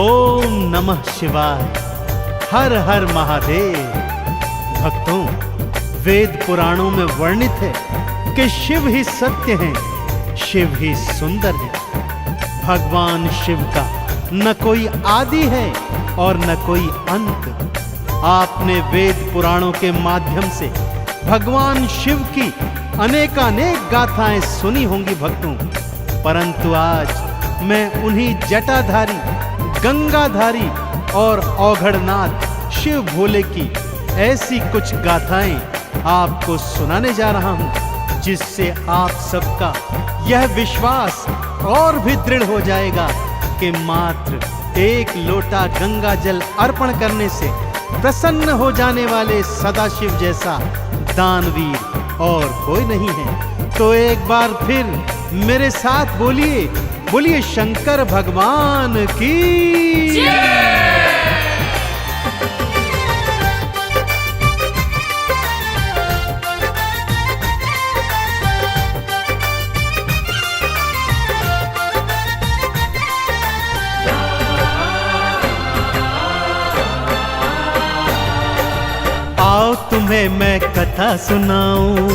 ओम नमः शिवाय। हर हर महादेव। भक्तों, वेद पुराणों में वर्णित है कि शिव ही सत्य हैं, शिव ही सुंदर है। भगवान शिव का न कोई आदि है और न कोई अंत। आपने वेद पुराणों के माध्यम से भगवान शिव की अनेकानेक गाथाएं सुनी होंगी भक्तों, परंतु आज मैं उन्हीं जटाधारी, गंगाधारी और औघड़नाथ शिव भोले की ऐसी कुछ गाथाएं आपको सुनाने जा रहा हूं, जिससे आप सबका यह विश्वास और भी दृढ़ हो जाएगा कि मात्र एक लोटा गंगा जल अर्पण करने से प्रसन्न हो जाने वाले सदाशिव जैसा दानवीर और कोई नहीं है। तो एक बार फिर मेरे साथ बोलिए, बोलिए शंकर भगवान की जय। आओ तुम्हें मैं कथा सुनाऊं,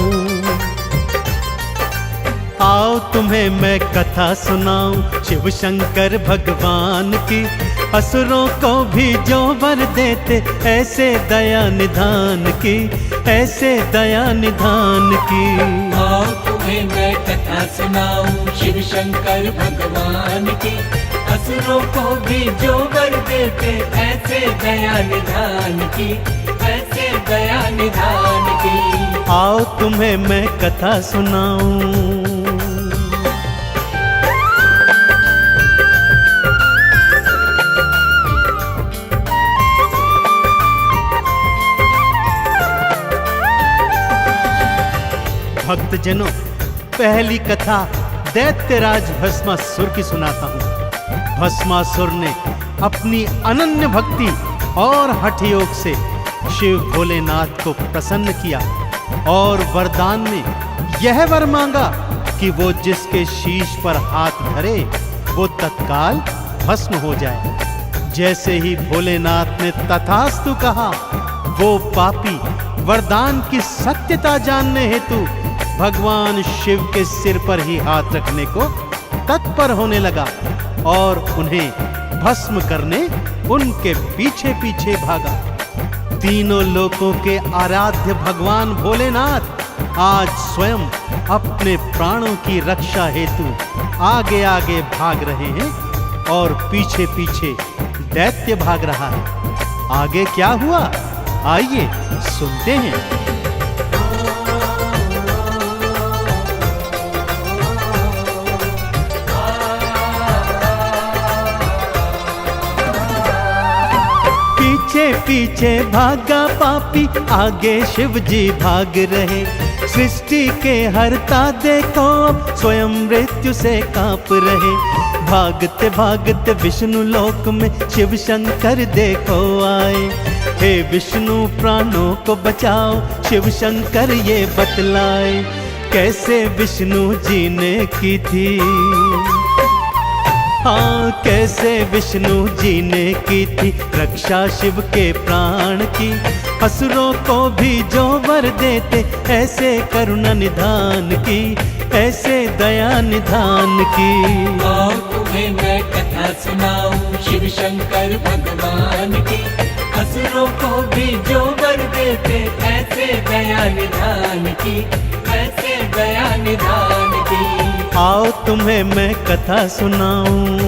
आओ तुम्हें मैं कथा सुनाऊं शिव शंकर भगवान की। असुरों को भी जो वर देते ऐसे दया निधान की, ऐसे दया निधान की। आओ तुम्हें मैं कथा सुनाऊं शिव शंकर भगवान की। असुरों को भी जो वर देते ऐसे दया निधान की, ऐसे दया निधान की। आओ तुम्हें मैं कथा सुनाऊं। भक्तजनों, पहली कथा दैत्यराज भस्मासुर की सुनाता हूं। भस्मासुर ने अपनी अनन्य भक्ति और हठ योग से शिव भोलेनाथ को प्रसन्न किया और वरदान में यह वर मांगा कि वो जिसके शीश पर हाथ धरे वो तत्काल भस्म हो जाए। जैसे ही भोलेनाथ ने तथास्तु कहा, वो पापी वरदान की सत्यता जानने हेतु भगवान शिव के सिर पर ही हाथ रखने को तत्पर होने लगा और उन्हें भस्म करने उनके पीछे पीछे भागा। तीनों लोकों के आराध्य भगवान भोलेनाथ आज स्वयं अपने प्राणों की रक्षा हेतु आगे आगे भाग रहे हैं और पीछे पीछे दैत्य भाग रहा है। आगे क्या हुआ, आइए सुनते हैं। पीछे पीछे भागा पापी, आगे शिव जी भाग रहे। सृष्टि के हरता देखो स्वयं मृत्यु से कांप रहे। भागते भागते विष्णु लोक में शिव शंकर देखो आए। हे विष्णु प्राणों को बचाओ, शिव शंकर ये बतलाए। कैसे विष्णु जी ने की थी, हाँ कैसे विष्णु जी ने की थी रक्षा शिव के प्राण की। असुरों को भी जो वर देते ऐसे करुणा निधान की, ऐसे दया निधान की। आओ तुम्हें मैं कथा सुनाऊं शिव शंकर भगवान की। असुरों को भी जो वर देते ऐसे दया निधान की, ऐसे दया निधान की। आओ तुम्हें मैं कथा सुनाऊं।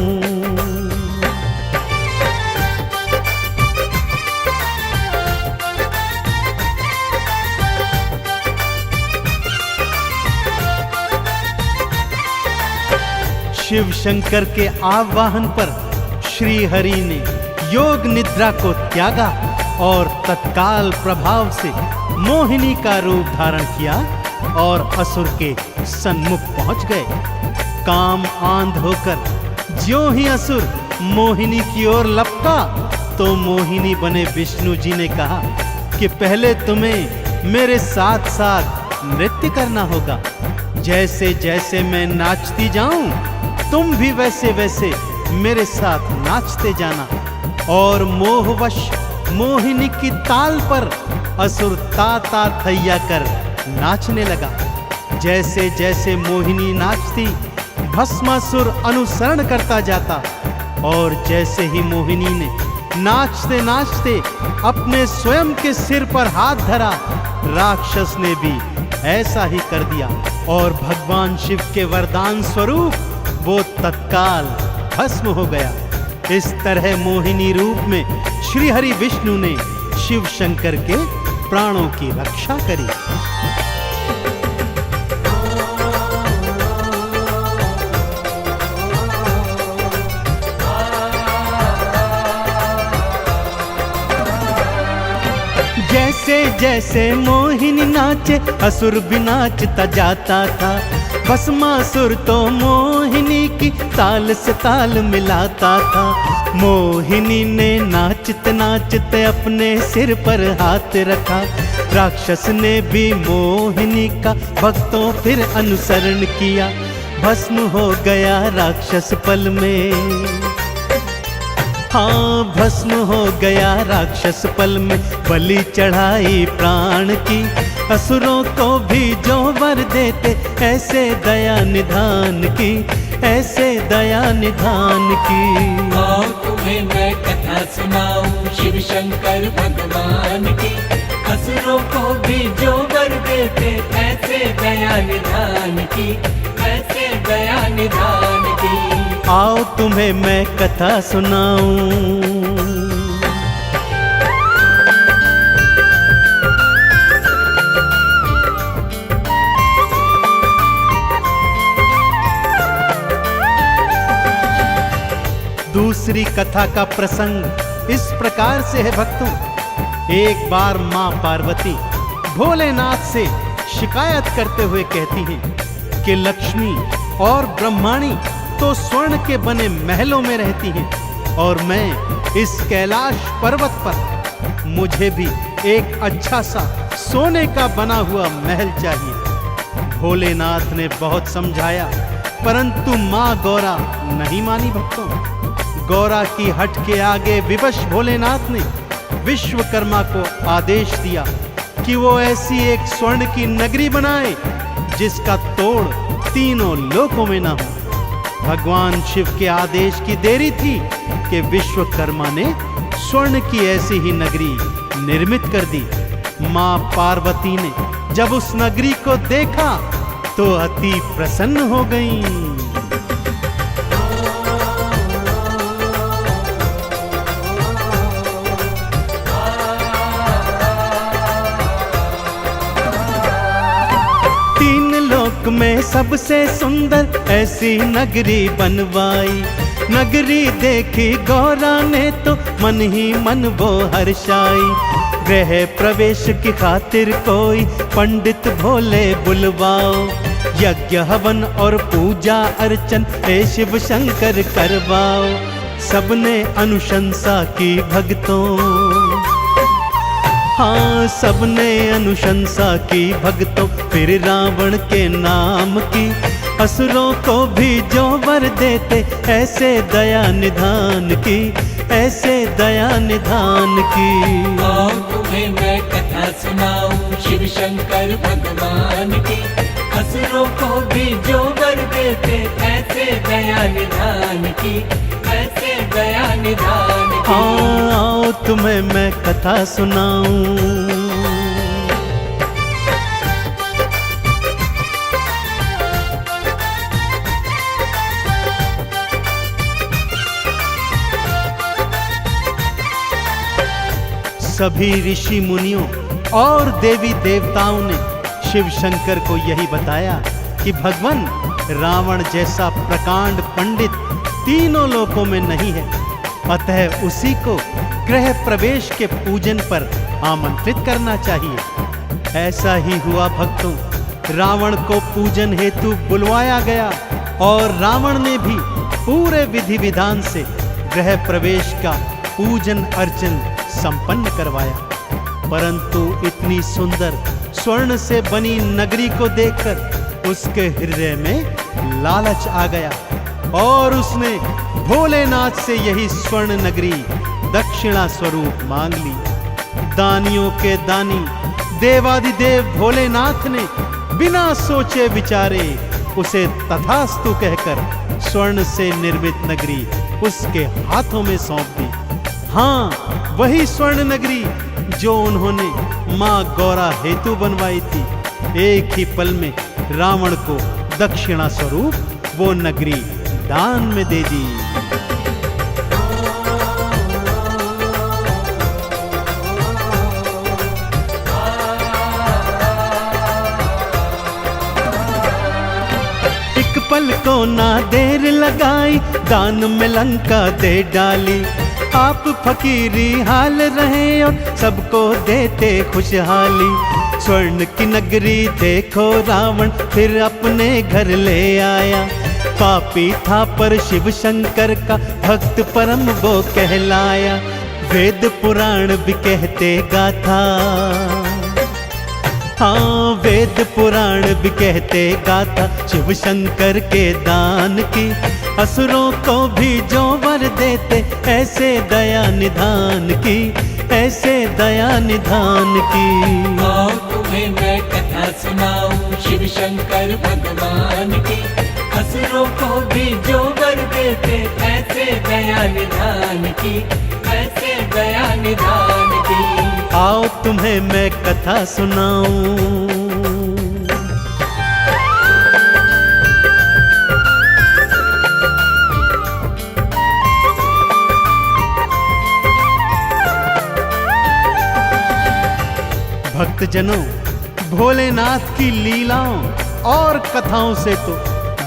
शिव शंकर के आवाहन पर श्री हरि ने योग निद्रा को त्यागा और तत्काल प्रभाव से मोहिनी का रूप धारण किया और असुर के सन्मुख पहुंच गए। काम आंध होकर ज्यों ही असुर मोहिनी की ओर लपका तो मोहिनी बने विष्णु जी ने कहा कि पहले तुम्हें मेरे साथ साथ नृत्य करना होगा। जैसे जैसे मैं नाचती जाऊं तुम भी वैसे वैसे मेरे साथ नाचते जाना। और मोहवश मोहिनी की ताल पर असुर ता थैया कर नाचने लगा। जैसे जैसे मोहिनी नाचती, भस्मासुर अनुसरण करता जाता। और जैसे ही मोहिनी ने नाचते नाचते अपने स्वयं के सिर पर हाथ धरा, राक्षस ने भी ऐसा ही कर दिया और भगवान शिव के वरदान स्वरूप वो तत्काल भस्म हो गया। इस तरह मोहिनी रूप में श्री हरि विष्णु ने शिव शंकर के प्राणों की रक्षा करी। जैसे जैसे मोहिनी नाचे, असुर भी नाचता जाता था। भस्मासुर तो मोहिनी की ताल से ताल मिलाता था। मोहिनी ने नाचते नाचते अपने सिर पर हाथ रखा। राक्षस ने भी मोहिनी का भक्तों फिर अनुसरण किया। भस्म हो गया राक्षस पल में। हाँ, भस्म हो गया राक्षस पल में। बलि चढ़ाई प्राण की, असुरों को भी जो वर देते, ऐसे दया निधान की, ऐसे दया निधान की। आओ तुम्हें मैं कथा सुनाऊं शिव शंकर भगवान की। असुरों को भी जो वर देते, ऐसे दया निधान की, ऐसे दया निधान की। आओ तुम्हें मैं कथा सुनाऊं। दूसरी कथा का प्रसंग इस प्रकार से है भक्तों। एक बार मां पार्वती भोलेनाथ से शिकायत करते हुए कहती हैं कि लक्ष्मी और ब्रह्माणी तो स्वर्ण के बने महलों में रहती हैं और मैं इस कैलाश पर्वत पर, मुझे भी एक अच्छा सा सोने का बना हुआ महल चाहिए। भोलेनाथ ने बहुत समझाया, परंतु मां गौरा नहीं मानी भक्तों। गौरा की हट के आगे विवश भोलेनाथ ने विश्वकर्मा को आदेश दिया कि वो ऐसी एक स्वर्ण की नगरी बनाए जिसका तोड़ तीनों लोकों में ना हो। भगवान शिव के आदेश की देरी थी कि विश्वकर्मा ने स्वर्ण की ऐसी ही नगरी निर्मित कर दी। मां पार्वती ने जब उस नगरी को देखा तो अति प्रसन्न हो गईं। में सबसे सुंदर ऐसी नगरी बनवाई। नगरी देखी गौरा ने तो मन ही मन वो हर्षाई। गृह प्रवेश की खातिर कोई पंडित भोले बुलवाओ। यज्ञ हवन और पूजा अर्चन हे शिव शंकर करवाओ। सबने अनुशंसा की भक्तों, हाँ सबने अनुशंसा की भक्तों। फिर रावण के नाम की, असुरों को भी जो वर देते, ऐसे दया निधान की, ऐसे दया निधान की। आओ तुम्हें मैं कथा सुनाऊं शिव शंकर भगवान की। असुरों को भी जो वर देते, ऐसे दया निधान की, ऐसे दया निधान की। आओ तुम्हें मैं कथा सुनाऊं। सभी ऋषि मुनियों और देवी देवताओं ने शिव शंकर को यही बताया कि भगवान रावण जैसा प्रकांड पंडित तीनों लोकों में नहीं है, अतः उसी को गृह प्रवेश के पूजन पर आमंत्रित करना चाहिए। ऐसा ही हुआ भक्तों, रावण को पूजन हेतु बुलवाया गया और रावण ने भी पूरे विधि विधान से गृह प्रवेश का पूजन अर्चन संपन्न करवाया। परंतु इतनी सुंदर स्वर्ण से बनी नगरी को देखकर उसके हृदय में लालच आ गया और उसने भोलेनाथ से यही स्वर्ण नगरी दक्षिणा स्वरूप मांग ली। दानियों के दानी देवादिदेव भोलेनाथ ने बिना सोचे विचारे उसे तथास्तु कहकर स्वर्ण से निर्मित नगरी उसके हाथों में सौंप दी। हाँ, वही स्वर्ण नगरी जो उन्होंने मां गौरा हेतु बनवाई थी। एक ही पल में रावण को दक्षिणा स्वरूप वो नगरी दान में दे दी। एक पल को ना देर लगाई, दान में लंका दे डाली। आप फकीरी हाल रहे और सबको देते खुशहाली। स्वर्ण की नगरी देखो रावण फिर अपने घर ले आया। पापी था पर शिव शंकर का भक्त परम वो कहलाया। वेद पुराण भी कहते गाथा, हाँ वेद पुराण भी कहते गाथा शिव शंकर के दान की। असुरों को भी जो वर देते ऐसे दया निधान की, ऐसे दया निधान की। आओ तुम्हें मैं कथा सुनाऊं शिव शंकर भगवान की। असुरों को भी जो वर देते ऐसे दया निधान की, ऐसे दया निधान की। आओ तुम्हें मैं कथा सुनाऊं। भक्तजनों, भोलेनाथ की लीलाओं और कथाओं से तो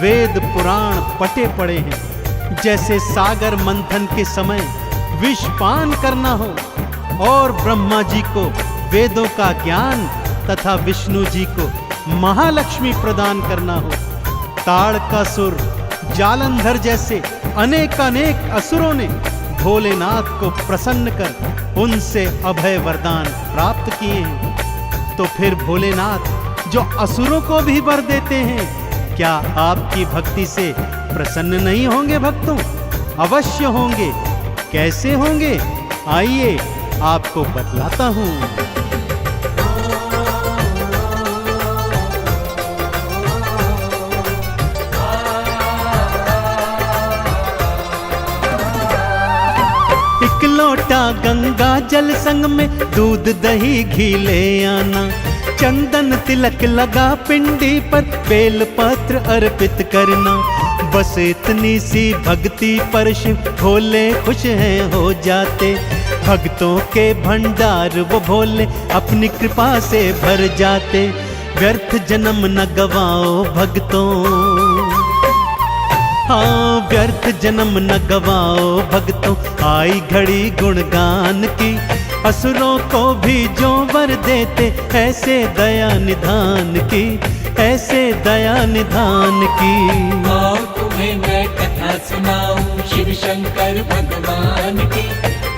वेद पुराण पटे पड़े हैं। जैसे सागर मंथन के समय विषपान करना हो और ब्रह्मा जी को वेदों का ज्ञान तथा विष्णु जी को महालक्ष्मी प्रदान करना हो। ताड़कासुर, जालंधर जैसे अनेक असुरों ने भोलेनाथ को प्रसन्न कर उनसे अभय वरदान प्राप्त किए हैं। तो फिर भोलेनाथ जो असुरों को भी वर देते हैं, क्या आपकी भक्ति से प्रसन्न नहीं होंगे भक्तों? अवश्य होंगे। कैसे होंगे? आइए आपको बतलाता हूं। एक लोटा गंगा जल संग में दूध दही घी ले आना। चंदन तिलक लगा पिंडी पर बेल पत्र अर्पित करना। बस इतनी सी भक्ति पर शिव भोले खुश हैं हो जाते। भक्तों के भंडार वो भोले अपनी कृपा से भर जाते। व्यर्थ जन्म न गवाओ भक्तों, हाँ व्यर्थ जन्म न गवाओ भक्तों, आई घड़ी गुणगान की। असुरों को भी जो वर देते ऐसे दया निधान की, ऐसे दया निधान की। आओ तुम्हें मैं कथा सुनाऊं शिव शंकर भगवान की।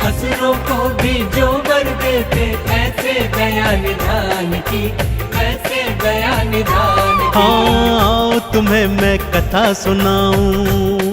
असुरों को भी जो वर देते ऐसे दया निधान की, ऐसे दया निधान की। हाँ, तुम्हें मैं कथा सुनाऊं।